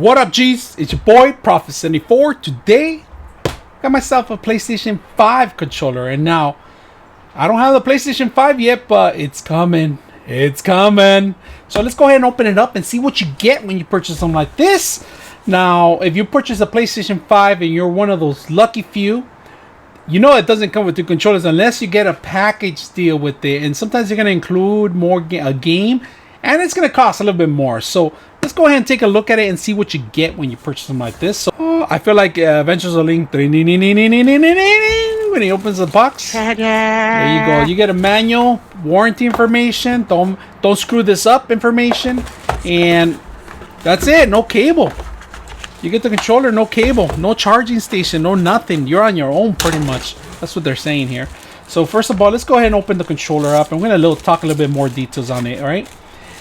What up, G's? It's your boy, Prophet74. Today, got myself a PlayStation 5 controller. And now, I don't have the PlayStation 5 yet, but it's coming. It's coming. So let's go ahead and open it up and see what you get when you purchase something like this. Now, if you purchase a PlayStation 5 and you're one of those lucky few, you know it doesn't come with two controllers unless you get a package deal with it. And sometimes you're going to include a game, and it's going to cost a little bit more. So let's go ahead and take a look at it and see what you get when you purchase something like this. So I feel like Adventures of Link when he opens the box. There you go. You get a manual, warranty information, don't screw this up information, and that's it. No cable. You get the controller, no cable, no charging station, no nothing. You're on your own pretty much. That's what they're saying here. So first of all, let's go ahead and open the controller up. I'm going to talk a little bit more details on it, all right?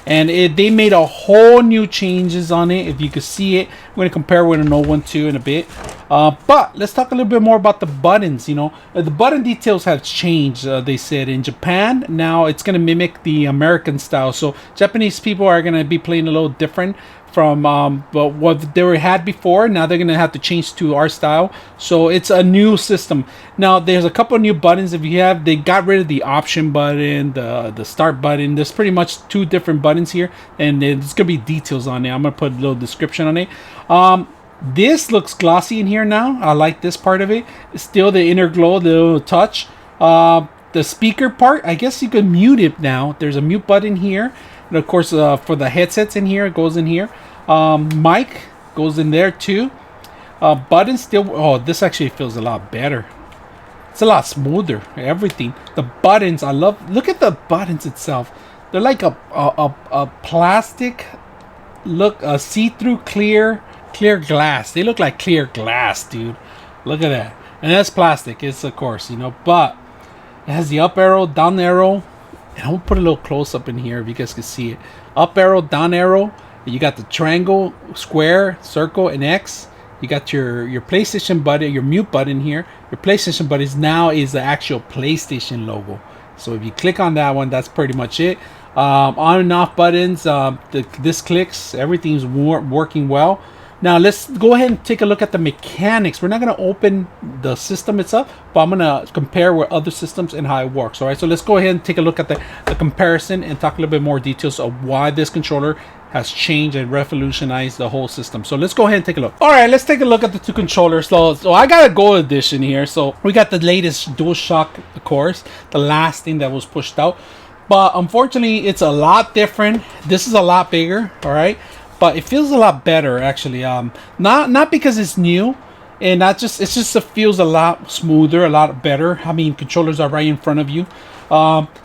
And they made a whole new changes on it. If you can see it, I'm going to compare with an old one too in a bit. But let's talk a little bit more about the buttons. You know, the button details have changed. They said in Japan, now it's going to mimic the American style. So Japanese people are going to be playing a little different from what they had before. Now they're going to have to change to our style. So it's a new system. Now there's a couple of new buttons. If you have, they got rid of the option button, the start button. There's pretty much two different buttons here, and there's going to be details on it. I'm going to put a little description on it. This looks glossy in here now. I like this part of it. Still the inner glow, the little touch. The speaker part, I guess you can mute it now. There's a mute button here. And of course, for the headsets in here, it goes in here. Mic goes in there too. Button still. Oh, this actually feels a lot better. It's a lot smoother. Everything. The buttons, I love. Look at the buttons itself. They're like a plastic look, a see-through clear glass. They look like clear glass, dude. Look at that. And that's plastic. It's of course, you know, but it has the up arrow, down arrow. And I'm gonna put a little close up in here if you guys can see it. Up arrow, down arrow. You got the triangle, square, circle, and X. You got your PlayStation button, your mute button here. Your PlayStation button now is the actual PlayStation logo. So if you click on that one, that's pretty much it. On and off buttons, this clicks, everything's working well. Now let's go ahead and take a look at the mechanics. We're not going to open the system itself, but I'm going to compare with other systems and how it works. All right, so let's go ahead and take a look at the comparison and talk a little bit more details of why this controller has changed and revolutionized the whole system. So let's go ahead and take a look. All right, let's take a look at the two controllers. So I got a gold edition here. So we got the latest DualShock, of course, the last thing that was pushed out. But unfortunately, it's a lot different. This is a lot bigger, all right? But it feels a lot better, actually. Not because it's new, and it feels a lot smoother, a lot better. I mean, controllers are right in front of you.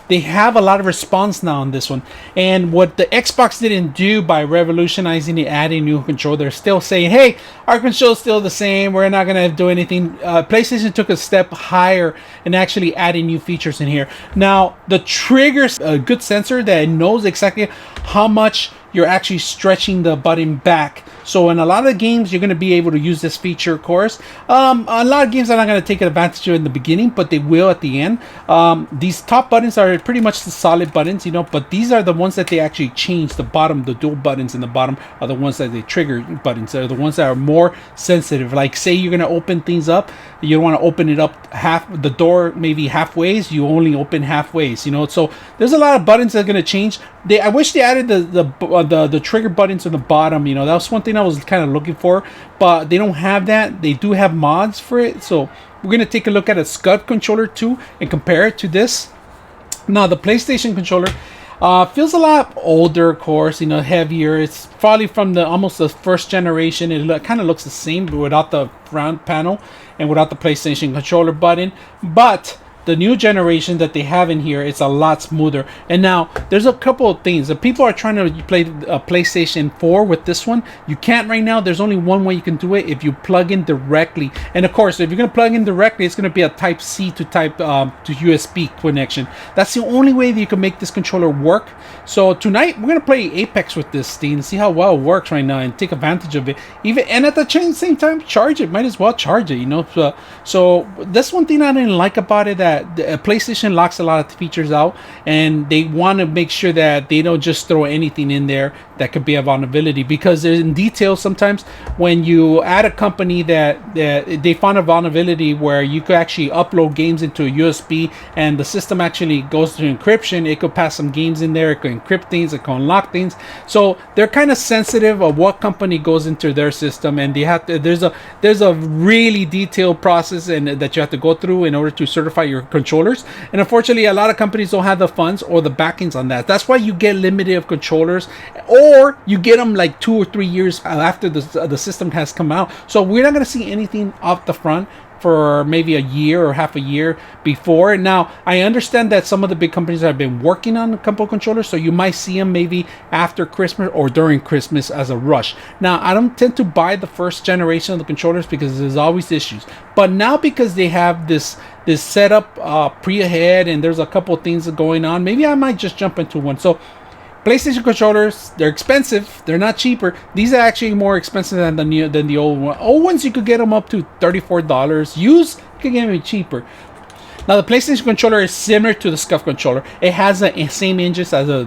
They have a lot of response now on this one. And what the Xbox didn't do by revolutionizing it, adding new control, they're still saying, hey, our control is still the same. We're not going to do anything. PlayStation took a step higher and actually adding new features in here. Now, the trigger's a good sensor that knows exactly how much you're actually stretching the button back. So in a lot of games, you're going to be able to use this feature, of course. A lot of games are not going to take advantage of it in the beginning, but they will at the end. These top buttons are pretty much the solid buttons, you know, but these are the ones that they actually change. The bottom, the dual buttons in the bottom are the ones that they trigger buttons. They're the ones that are more sensitive. Like say you're going to open things up, you don't want to open it up the door maybe halfways, you only open halfways, you know. So there's a lot of buttons that are going to change. I wish they added the trigger buttons on the bottom, you know. That was one thing I was kind of looking for, but they don't have that. They do have mods for it. So we're going to take a look at a SCUD controller too and compare it to this. Now the PlayStation controller feels a lot older, of course, you know, heavier. It's probably from almost the first generation. It kind of looks the same, but without the front panel and without the PlayStation controller button. But the new generation that they have in here, it's a lot smoother. And now there's a couple of things that people are trying to play PlayStation 4 with this one. You can't right now. There's only one way you can do it, if you plug in directly. And of course, if you're going to plug in directly, it's going to be a type C to type to USB connection. That's the only way that you can make this controller work. So tonight we're going to play Apex with this thing and see how well it works right now and take advantage of it. And at the same time, charge it. Might as well charge it, you know. So that's one thing I didn't like about it, that that the PlayStation locks a lot of features out, and they want to make sure that they don't just throw anything in there that could be a vulnerability, because there's in detail sometimes when you add a company that they found a vulnerability where you could actually upload games into a USB and the system actually goes through encryption. It could pass some games in there, it could encrypt things, it could unlock things. So they're kind of sensitive of what company goes into their system, and they have to, there's a really detailed process and that you have to go through in order to certify your controllers. And unfortunately, a lot of companies don't have the funds or the backings on that. That's why you get limited of controllers, or you get them like 2 or 3 years after the system has come out. So we're not going to see anything off the front for maybe a year or half a year before. Now, I understand that some of the big companies have been working on a couple of controllers, so you might see them maybe after Christmas or during Christmas as a rush. Now, I don't tend to buy the first generation of the controllers because there's always issues. But now, because they have this setup pre-ahead and there's a couple of things going on, maybe I might just jump into one. So PlayStation controllers, they're expensive. They're not cheaper. These are actually more expensive than the old one. Old ones, you could get them up to $34. Used, you could get them cheaper. Now, the PlayStation controller is similar to the SCUF controller. It has the same engines as the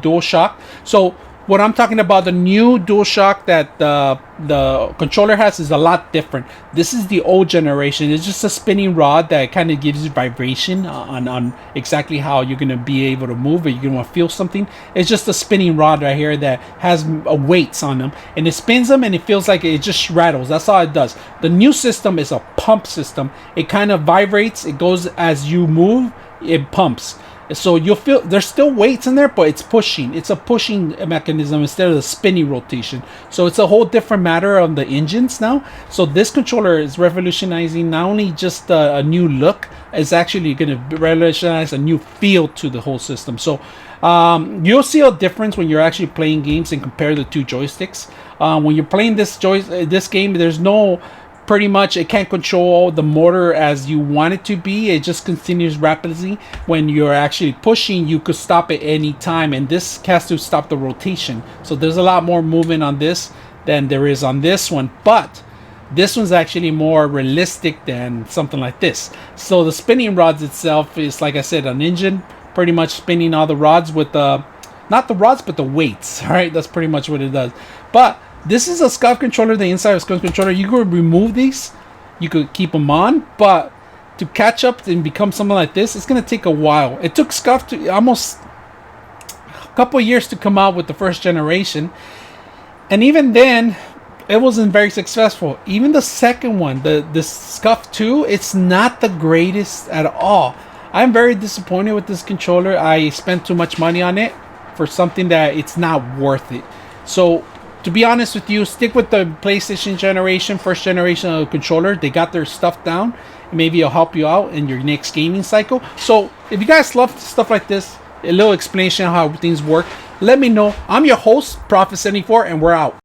DualShock. So what I'm talking about, the new DualShock that the controller has, is a lot different. This is the old generation. It's just a spinning rod that kind of gives you vibration on exactly how you're going to be able to move it. You're going to want to feel something. It's just a spinning rod right here that has weights on them, and it spins them and it feels like it just rattles. That's all it does. The new system is a pump system. It kind of vibrates. It goes as you move. It pumps. So you'll feel there's still weights in there, but it's pushing. It's a pushing mechanism instead of the spinning rotation. So it's a whole different matter on the engines now. So this controller is revolutionizing not only just a new look, it's actually going to revolutionize a new feel to the whole system. So you'll see a difference when you're actually playing games and compare the two joysticks. When you're playing this game, there's no... Pretty much, it can't control the motor as you want it to be. It just continues rapidly. When you're actually pushing, you could stop at any time, and this has to stop the rotation. So there's a lot more movement on this than there is on this one, but this one's actually more realistic than something like this. So the spinning rods itself is, like I said, an engine pretty much spinning all the rods with the, not the rods, but the weights. All right, that's pretty much what it does. But this is a SCUF controller, the inside of a SCUF controller. You could remove these, you could keep them on, but to catch up and become something like this, it's going to take a while. It took SCUF to almost a couple of years to come out with the first generation, and even then, it wasn't very successful. Even the second one, the SCUF 2, it's not the greatest at all. I'm very disappointed with this controller. I spent too much money on it for something that it's not worth it. So, to be honest with you, stick with the PlayStation generation, first generation of the controller. They got their stuff down. Maybe it'll help you out in your next gaming cycle. So if you guys love stuff like this, a little explanation of how things work, let me know. I'm your host, Prophet74, and we're out.